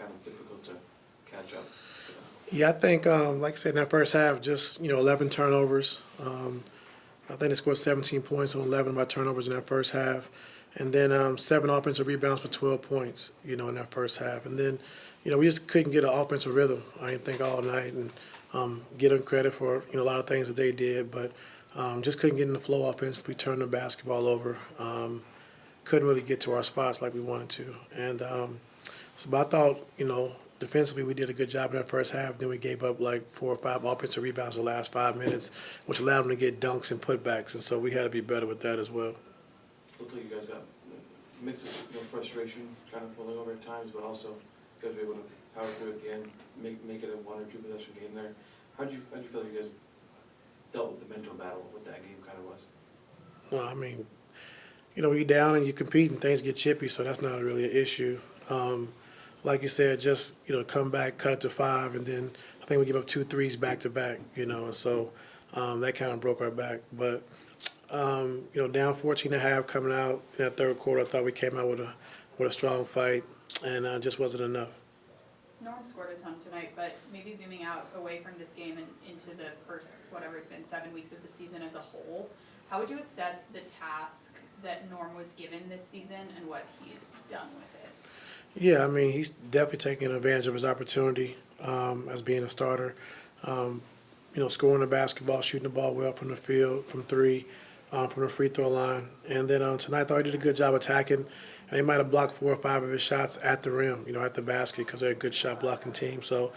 kind of difficult to catch up? Yeah, I think, like I said, in that first half, just, 11 turnovers. I think they scored 17 points on 11 of our turnovers in that first half. And then 7 offensive rebounds for 12 points, in that first half. And then, we just couldn't get an offensive rhythm, I didn't think, all night. And get them credit for, a lot of things that they did. But just couldn't get in the flow offense. We turned the basketball over. Couldn't really get to our spots like we wanted to. And but I thought, defensively, we did a good job in that first half. Then we gave up like 4 or 5 offensive rebounds in the last 5 minutes, which allowed them to get dunks and putbacks. And so we had to be better with that as well. Looked like you guys got a mix of frustration kind of pulling over at times, but also you guys were able to power through at the end, make it a 1 or 2 possession game there. How'd you feel you guys dealt with the mental battle of what that game kind of was? Well, I mean, you're down and you compete and things get chippy, so that's not really an issue. Like you said, just, come back, cut it to 5, and then I think we give up 2 threes back to back, and so that kind of broke our back. But, down 14.5 coming out in that third quarter, I thought we came out with a strong fight, and just wasn't enough. Norm scored a ton tonight, but maybe zooming out away from this game and into the first, whatever it's been, 7 weeks of the season as a whole, how would you assess the task that Norm was given this season and what he's done with it? Yeah, I mean, he's definitely taking advantage of his opportunity as being a starter. Scoring the basketball, shooting the ball well from the field, from 3, from the free throw line. And then tonight, I thought he did a good job attacking. And he might have blocked 4 or 5 of his shots at the rim, at the basket, because they're a good shot blocking team. So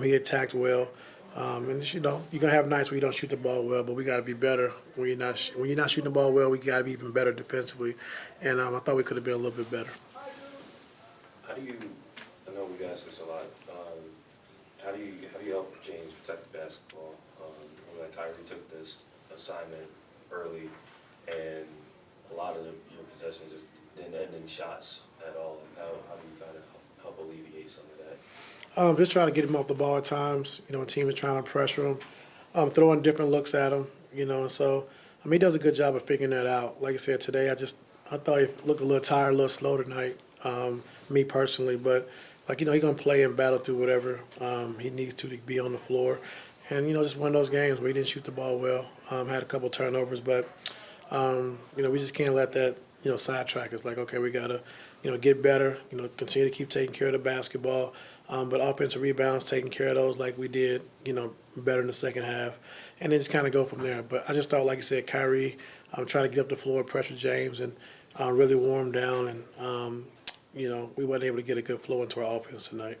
he attacked well. And you're gonna have nights where you don't shoot the ball well, but we got to be better. When you're not shooting the ball well, we got to be even better defensively. And I thought we could have been a little bit better. How do you? I know we ask this a lot. How do you help James protect the basketball? Like Kyrie took this assignment early, and a lot of your possessions just didn't end in shots at all. How do you kind of help alleviate some of that? Just trying to get him off the ball at times. A team is trying to pressure him, throwing different looks at him. And so he does a good job of figuring that out. Like I said today, I thought he looked a little tired, a little slow tonight. Me personally, but he's gonna play and battle through whatever he needs to be on the floor. And just one of those games where he didn't shoot the ball well. Had a couple turnovers, but we just can't let that sidetrack us. Like, okay, we gotta get better. Continue to keep taking care of the basketball. But offensive rebounds, taking care of those like we did, better in the second half, and then just kind of go from there. But I just thought, like you said, Kyrie, trying to get up the floor, pressure James, and really warm down, and we weren't able to get a good flow into our offense tonight.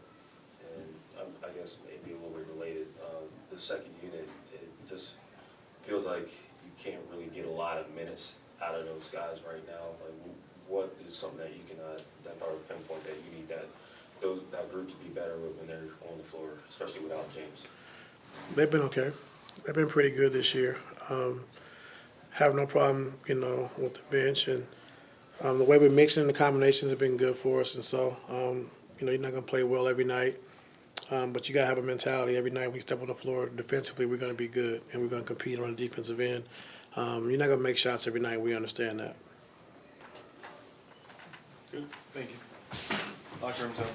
And I guess maybe a little bit related, the second unit, it just feels like you can't really get a lot of minutes out of those guys right now. Like, what is something that you can pinpoint that you need that group to be better with when they're on the floor, especially without James? They've been okay. They've been pretty good this year. Have no problem, with the bench, and the way we're mixing the combinations have been good for us. And so, you're not going to play well every night, but you got to have a mentality. Every night we step on the floor defensively, we're going to be good, and we're going to compete on the defensive end. You're not going to make shots every night. We understand that. Good. Thank you. Locker room's open.